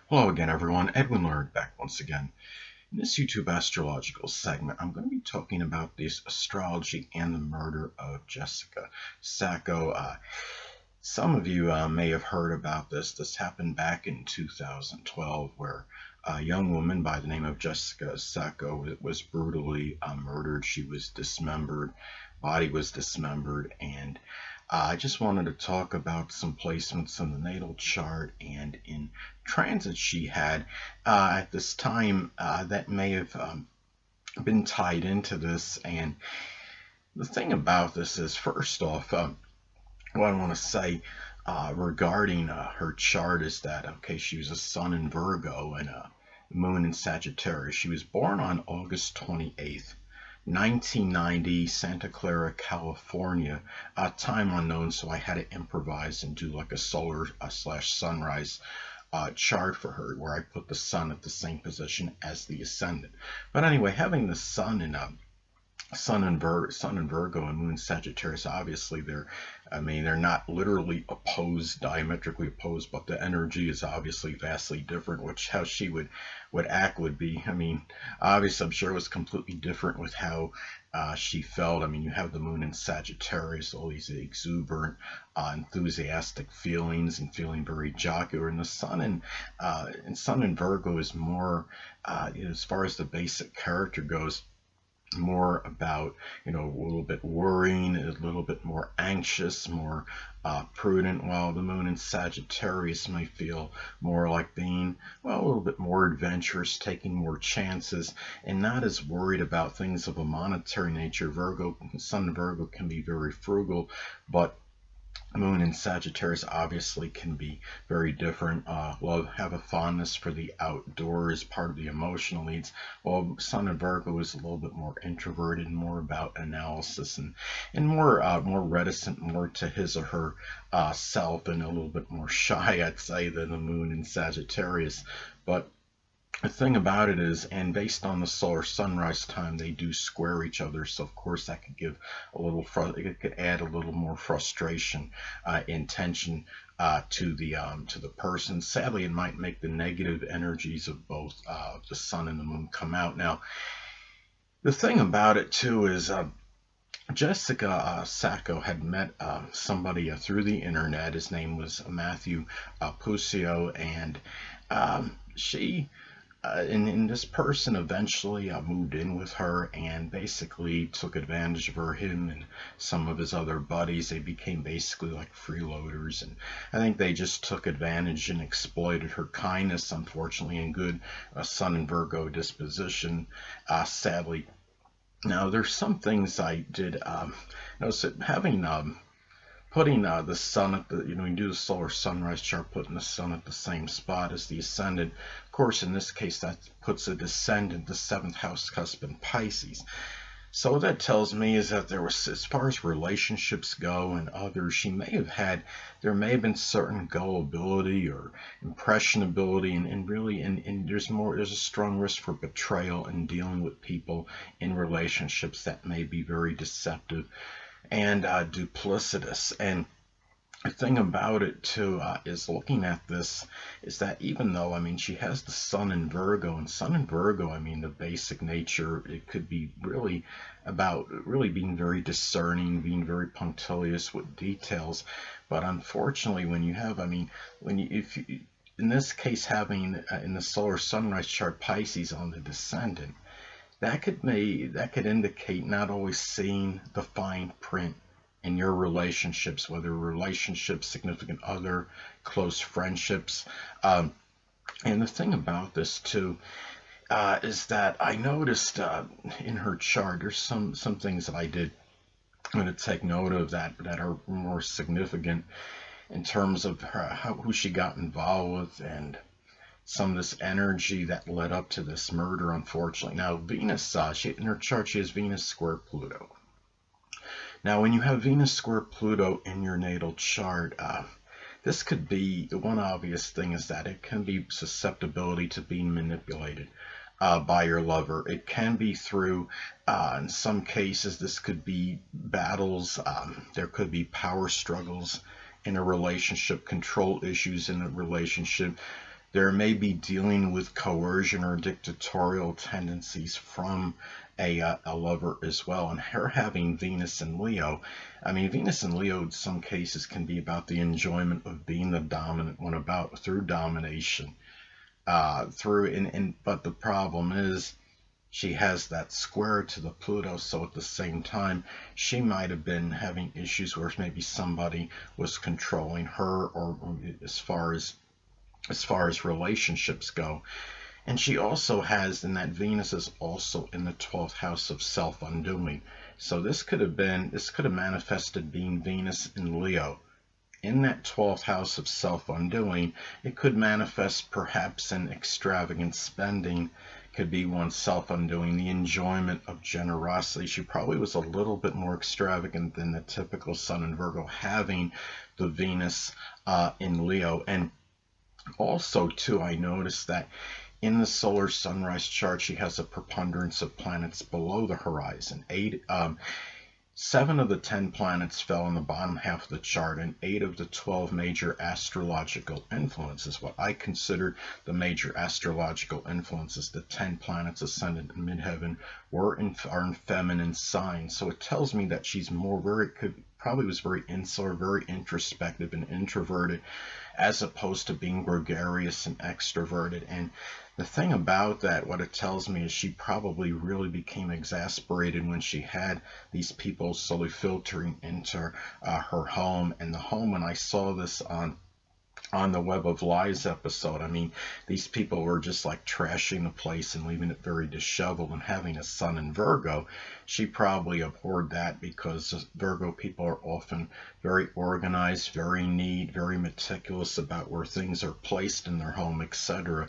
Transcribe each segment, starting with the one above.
Hello again, everyone. Edwin Learnard back once again. In this YouTube astrological segment, I'm going to be talking about this astrology and the murder of Jessica Sacco. Some of you may have heard about this. This happened back in 2012, where a young woman by the name of Jessica Sacco was brutally murdered. She was dismembered, body was dismembered, and I just wanted to talk about some placements in the natal chart and in transits she had at this time that may have been tied into this. And the thing about this is, first off, what I want to say regarding her chart is that, okay, she was a sun in Virgo and a moon in Sagittarius. She was born on August 28th, 1990, Santa Clara, California. Time unknown, so I had to improvise and do like a solar slash sunrise chart for her, where I put the sun at the same position as the ascendant. But anyway, having the sun in Sun in Virgo and Moon Sagittarius, obviously they're not literally opposed, diametrically opposed, but the energy is obviously vastly different, which how she would act would be. Obviously I'm sure it was completely different with how she felt. You have the Moon in Sagittarius, all these exuberant, enthusiastic feelings and feeling very jocular, and the Sun in Virgo is more, as far as the basic character goes, more about, a little bit worrying, a little bit more anxious, more prudent, while the moon in Sagittarius may feel more like being, well, a little bit more adventurous, taking more chances, and not as worried about things of a monetary nature. Sun in Virgo can be very frugal, but Moon in Sagittarius obviously can be very different. Have a fondness for the outdoors, part of the emotional needs. While Sun in Virgo is a little bit more introverted, more about analysis, and more reticent, more to his or her self, and a little bit more shy, I'd say, than the Moon in Sagittarius. But the thing about it is, and based on the solar sunrise time, they do square each other. So of course that could give it could add a little more frustration and tension to the person. Sadly, it might make the negative energies of both the sun and the moon come out. Now, the thing about it too is, Jessica Sacco had met somebody through the internet. His name was Matthew Pusio, and she and this person eventually moved in with her and basically took advantage of her. Him and some of his other buddies, they became basically like freeloaders, and I think they just took advantage and exploited her kindness, unfortunately, and good Sun and Virgo disposition, sadly. Now, there's some things I did notice that having putting the sun at the, you do the solar sunrise chart, putting the sun at the same spot as the ascendant. Of course, in this case, that puts a descendant, the seventh house cusp in Pisces. So what that tells me is that there was, as far as relationships go and others, there may have been certain gullibility or impressionability, and really, and there's a strong risk for betrayal in dealing with people in relationships that may be very deceptive and duplicitous. And the thing about it too is, looking at this, is that even though, she has the sun in Virgo, and sun in Virgo, the basic nature, it could be really about really being very discerning, being very punctilious with details. But unfortunately, when you have, when you, if you, in this case, having in the solar sunrise chart Pisces on the descendant, that could indicate not always seeing the fine print in your relationships, whether relationships, significant other, close friendships. And the thing about this too is that I noticed in her chart, there's some things that I'm going to take note of that are more significant in terms of who she got involved with, and some of this energy that led up to this murder, unfortunately. Now, Venus, in her chart, she has Venus square Pluto. Now, when you have Venus square Pluto in your natal chart, this could be, one obvious thing is that it can be susceptibility to being manipulated by your lover. It can be through, in some cases, this could be battles. There could be power struggles in a relationship, control issues in a relationship. There may be dealing with coercion or dictatorial tendencies from a lover as well. And her having Venus in Leo, I mean, Venus in Leo in some cases can be about the enjoyment of being the dominant one, about through domination. But the problem is she has that square to the Pluto, so at the same time she might have been having issues where maybe somebody was controlling her, or as far as relationships go. And she also has, and that Venus is also in the 12th house of self-undoing. So this could have manifested being Venus in Leo. In that 12th house of self-undoing, it could manifest perhaps in extravagant spending, could be one's self-undoing, the enjoyment of generosity. She probably was a little bit more extravagant than the typical Sun in Virgo, having the Venus in Leo. And also, too, I noticed that in the solar sunrise chart, she has a preponderance of planets below the horizon. 7 of the 10 planets fell in the bottom half of the chart, and 8 of the 12 major astrological influences, what I consider the major astrological influences, the 10 planets ascendant in midheaven, are in feminine signs. So it tells me that she's probably was very insular, very introspective and introverted, as opposed to being gregarious and extroverted. And the thing about that, what it tells me, is she probably really became exasperated when she had these people slowly filtering into her home. And the home, when I saw this on the Web of Lies episode, I mean, these people were just like trashing the place and leaving it very disheveled. And having a Sun in Virgo, she probably abhorred that, because Virgo people are often very organized, very neat, very meticulous about where things are placed in their home, etc.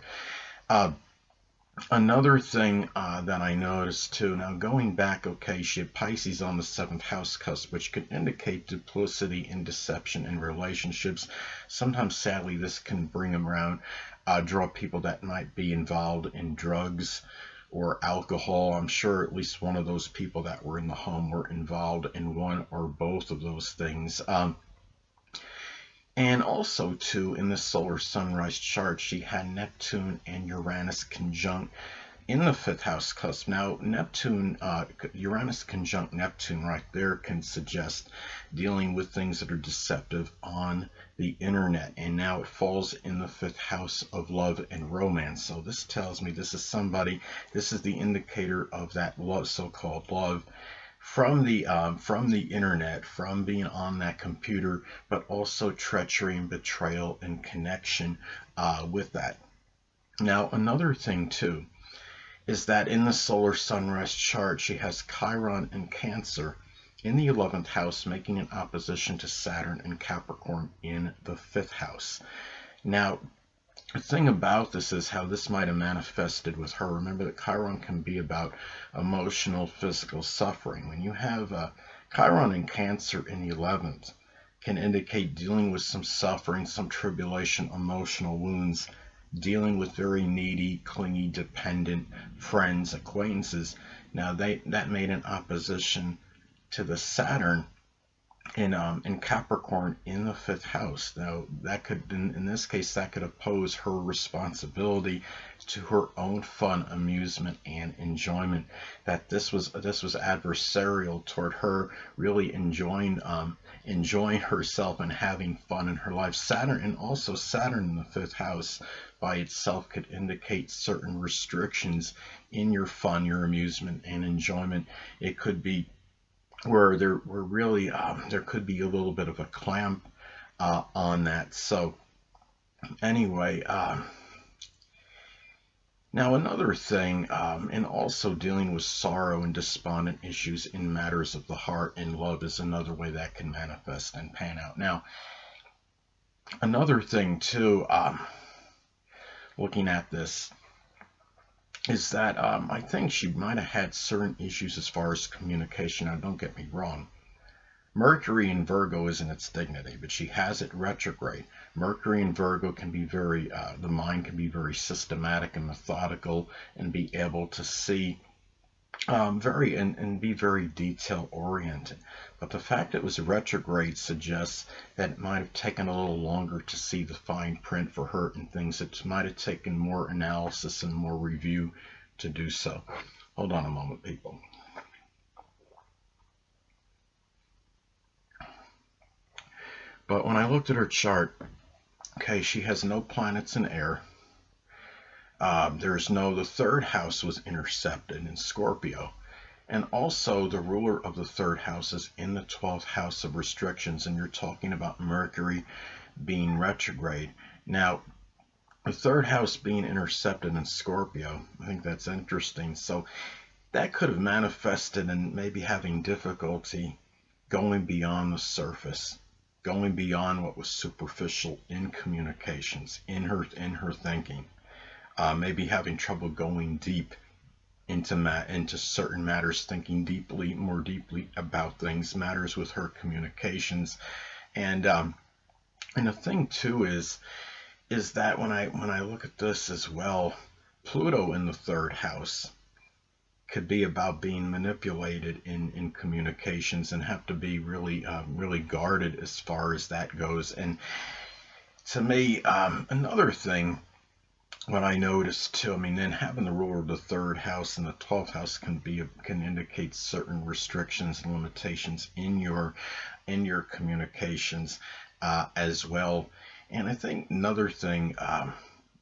Another thing that I noticed too, now going back, okay, she had Pisces on the 7th house cusp, which could indicate duplicity and deception in relationships. Sometimes, sadly, this can bring them around, draw people that might be involved in drugs or alcohol. I'm sure at least one of those people that were in the home were involved in one or both of those things. And also, too, in the solar sunrise chart, she had Neptune and Uranus conjunct in the 5th house cusp. Now, Uranus conjunct Neptune right there can suggest dealing with things that are deceptive on the internet. And now it falls in the 5th house of love and romance. So this tells me this is the indicator of that love, so-called love, from the internet, from being on that computer, but also treachery and betrayal and connection with that. Now, another thing too is that in the solar sunrise chart, she has Chiron and Cancer in the 11th house, making an opposition to Saturn and Capricorn in the 5th house. Now, the thing about this is how this might have manifested with her. Remember that Chiron can be about emotional, physical suffering. When you have Chiron in Cancer in the 11th, can indicate dealing with some suffering, some tribulation, emotional wounds, dealing with very needy, clingy, dependent friends, acquaintances. Now that made an opposition to the Saturn in Capricorn in the 5th house. Now that could, in this case, that could oppose her responsibility to her own fun, amusement, and enjoyment. That this was adversarial toward her really enjoying herself and having fun in her life. Saturn in the 5th house by itself could indicate certain restrictions in your fun, your amusement, and enjoyment. It could be where there could be a little bit of a clamp on that. So anyway, now another thing, and also dealing with sorrow and despondent issues in matters of the heart and love is another way that can manifest and pan out. Now, another thing too, looking at this, is that I think she might have had certain issues as far as communication. Now, don't get me wrong. Mercury in Virgo is in its dignity, but she has it retrograde. Mercury in Virgo can be the mind can be very systematic and methodical, and be able to see very and be very detail oriented. But the fact it was retrograde suggests that it might have taken a little longer to see the fine print for her and things. It might have taken more analysis and more review to do so. Hold on a moment, people. But when I looked at her chart, okay, she has no planets in air. The third house was intercepted in Scorpio. And also, the ruler of the third house is in the 12th house of restrictions, and you're talking about Mercury being retrograde. Now, the third house being intercepted in Scorpio, I think that's interesting. So, that could have manifested in maybe having difficulty going beyond the surface, going beyond what was superficial in communications, in her thinking, maybe having trouble going deep into certain matters, thinking more deeply about things, matters with her communications, and and the thing too is that when I look at this as well, Pluto in the third house could be about being manipulated in communications and have to be really guarded as far as that goes. And to me, another thing what I noticed too, I mean, then having the ruler of the third house and the 12th house can indicate certain restrictions and limitations in your communications as well. And I think another thing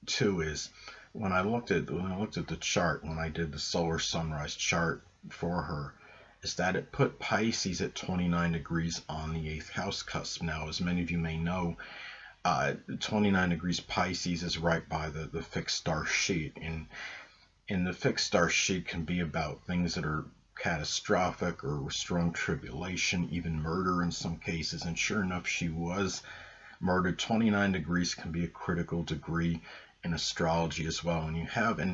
too is when I looked at the chart when I did the solar sunrise chart for her, is that it put Pisces at 29 degrees on the eighth house cusp. Now, as many of you may know, 29 degrees Pisces is right by the fixed star sheet, and the fixed star sheet can be about things that are catastrophic or strong tribulation, even murder in some cases. And sure enough, she was murdered. 29 degrees can be a critical degree in astrology as well. And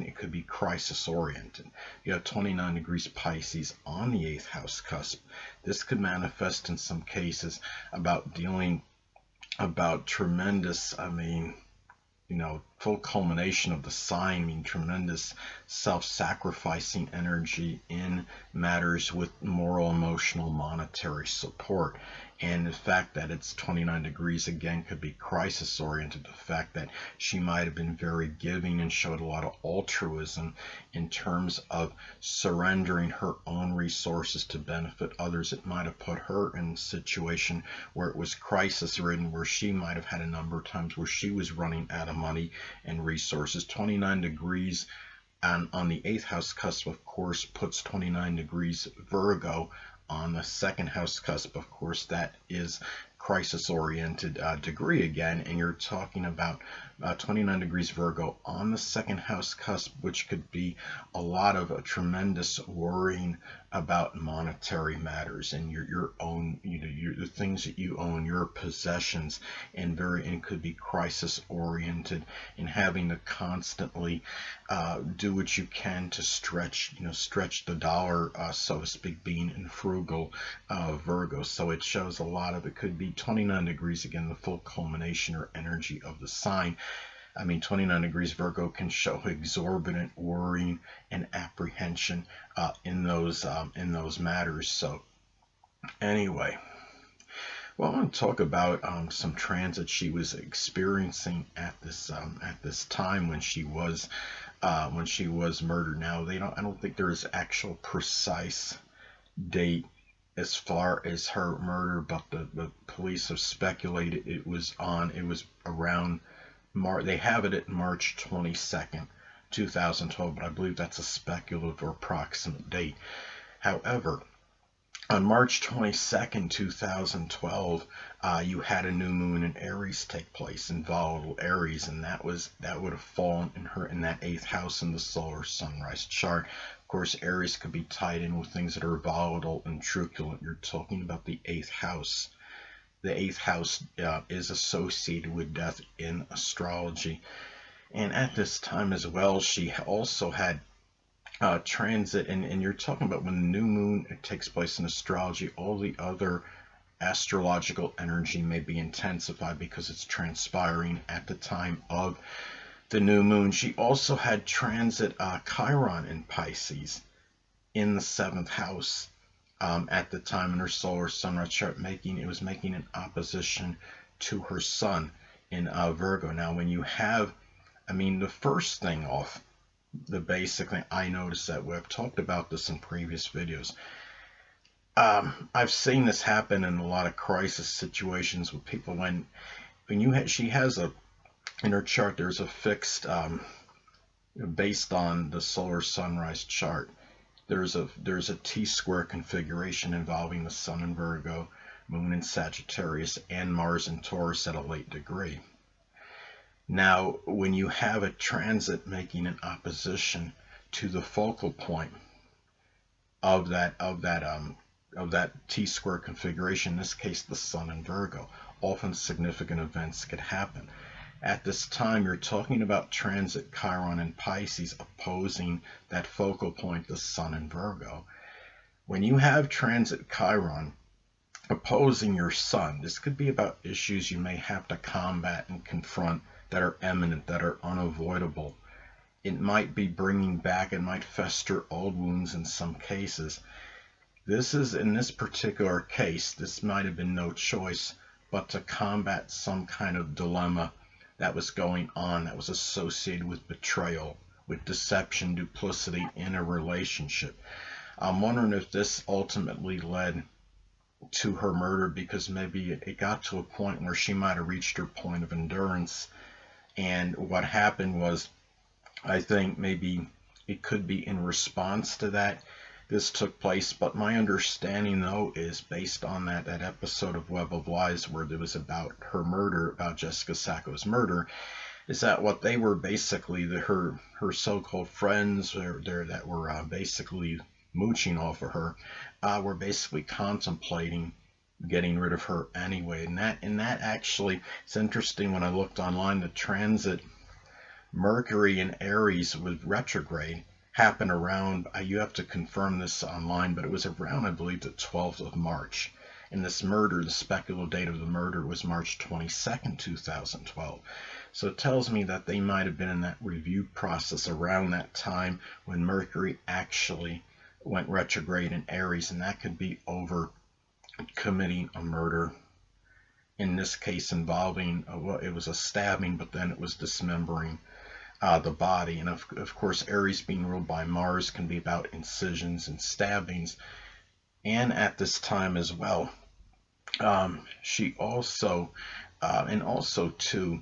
it could be crisis oriented. You have 29 degrees Pisces on the eighth house cusp. This could manifest in some cases about tremendous, full culmination of the sign, tremendous self-sacrificing energy in matters with moral, emotional, monetary support. And the fact that it's 29 degrees again could be crisis oriented. The fact that she might have been very giving and showed a lot of altruism in terms of surrendering her own resources to benefit others. It might have put her in a situation where it was crisis ridden, where she might have had a number of times where she was running out of money and resources. 29 degrees on the eighth house cusp, of course, puts 29 degrees Virgo on the second house cusp. Of course, that is crisis oriented degree again, and you're talking about 29 degrees Virgo on the second house cusp, which could be a lot of a tremendous worrying about monetary matters and your own, the things that you own, your possessions, and could be crisis oriented, and having to constantly do what you can to stretch the dollar, so to speak, being in frugal Virgo. So it shows a lot of it could be 29 degrees, again, the full culmination or energy of the sign. 29 degrees Virgo can show exorbitant worrying and apprehension in those matters. So anyway, well, I want to talk about some transit she was experiencing at this time when she was murdered. Now, I don't think there is actual precise date as far as her murder, but the police have speculated it was around March. They have it at March 22nd, 2012, but I believe that's a speculative or approximate date. However, on March 22nd, 2012, you had a new moon in Aries take place, in volatile Aries, and that would have fallen in that eighth house in the solar sunrise chart. Of course, Aries could be tied in with things that are volatile and truculent. You're talking about the eighth house. The eighth house is associated with death in astrology. And at this time as well, she also had transit, and you're talking about when the new moon takes place in astrology, all the other astrological energy may be intensified because it's transpiring at the time of the new moon. She also had transit Chiron in Pisces in the 7th house at the time in her solar sunrise chart. It was making an opposition to her sun in Virgo. Now, when you have, the first thing off, the basic thing I noticed that we've talked about this in previous videos. I've seen this happen in a lot of crisis situations with people when she has in her chart, there's a fixed based on the solar sunrise chart. There's a T-square configuration involving the Sun in Virgo, Moon in Sagittarius, and Mars in Taurus at a late degree. Now, when you have a transit making an opposition to the focal point of that T-square configuration, in this case the Sun in Virgo, often significant events could happen. At this time, you're talking about transit Chiron and Pisces opposing that focal point, the Sun in Virgo. When you have transit Chiron opposing your Sun, this could be about issues you may have to combat and confront that are imminent, that are unavoidable. It might be bringing back, it might fester old wounds in some cases. In this particular case, this might have been no choice but to combat some kind of dilemma that was going on that was associated with betrayal, with deception, duplicity in a relationship. I'm wondering if this ultimately led to her murder, because maybe it got to a point where she might have reached her point of endurance. And what happened was, I think maybe it could be in response to that this took place. But my understanding, though, is based on that episode of Web of Lies where it was about her murder, about Jessica Sacco's murder, is that what they were basically, her so-called friends that were basically mooching off of her, were basically contemplating getting rid of her anyway. And that actually, it's interesting, when I looked online, the transit Mercury in Aries with retrograde happened around, you have to confirm this online, but it was around, I believe, the 12th of March. And this murder, the speculative date of the murder was March 22nd, 2012. So it tells me that they might have been in that review process around that time when Mercury actually went retrograde in Aries, and that could be over committing a murder. In this case involving, it was a stabbing, but then it was dismembering the body. And of course, Aries being ruled by Mars can be about incisions and stabbings. And at this time as well, she also, and also too,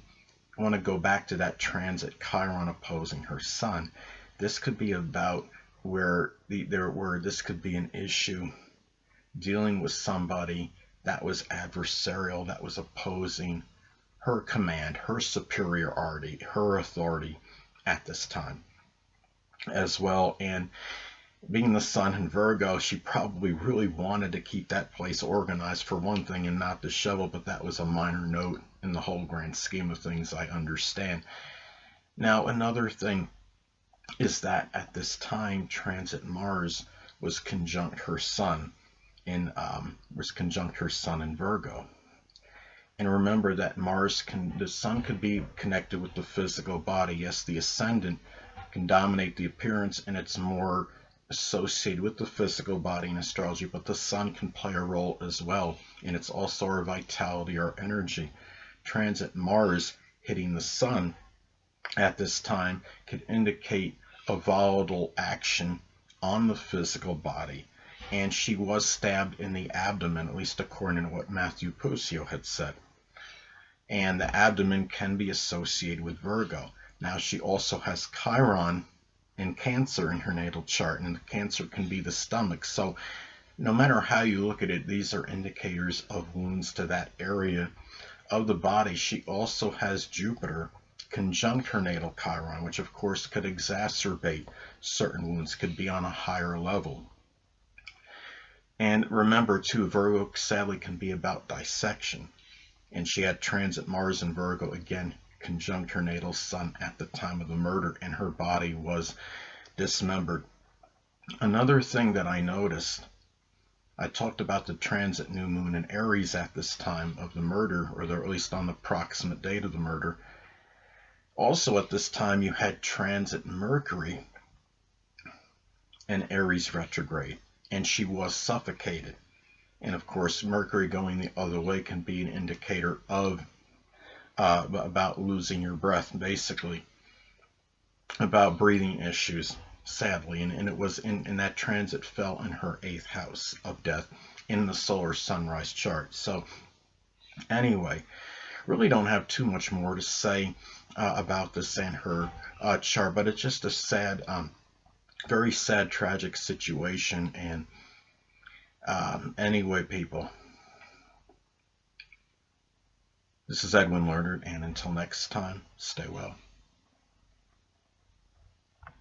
I want to go back to that transit Chiron opposing her Sun. This could be about where this could be an issue dealing with somebody that was adversarial, that was opposing her command, her superiority, her authority at this time as well. And being the Sun in Virgo, she probably really wanted to keep that place organized for one thing and not disheveled, but that was a minor note in the whole grand scheme of things, I understand. Now, another thing is that at this time, transit Mars was conjunct her Sun in Virgo. And remember that the Sun could be connected with the physical body. Yes, the ascendant can dominate the appearance, and it's more associated with the physical body in astrology, but the Sun can play a role as well, and it's also our vitality, our energy. Transit Mars hitting the Sun at this time could indicate a volatile action on the physical body. And she was stabbed in the abdomen, at least according to what Matthew Puccio had said. And the abdomen can be associated with Virgo. Now, she also has Chiron in Cancer in her natal chart, and the Cancer can be the stomach. So no matter how you look at it, these are indicators of wounds to that area of the body. She also has Jupiter conjunct her natal Chiron, which of course could exacerbate certain wounds, could be on a higher level. And remember too, Virgo sadly can be about dissection. And she had transit Mars in Virgo, again, conjunct her natal Sun at the time of the murder, and her body was dismembered. Another thing that I noticed, I talked about the transit new moon in Aries at this time of the murder, or at least on the proximate date of the murder. Also at this time, you had transit Mercury in Aries retrograde, and she was suffocated. And of course, Mercury going the other way can be an indicator of about losing your breath, basically, about breathing issues, sadly. And it was in that transit fell in her 8th house of death in the solar sunrise chart. So anyway, really don't have too much more to say about this and her chart, but it's just a sad, very sad, tragic situation. And anyway, people, this is Edwin Learnard, and until next time, stay well.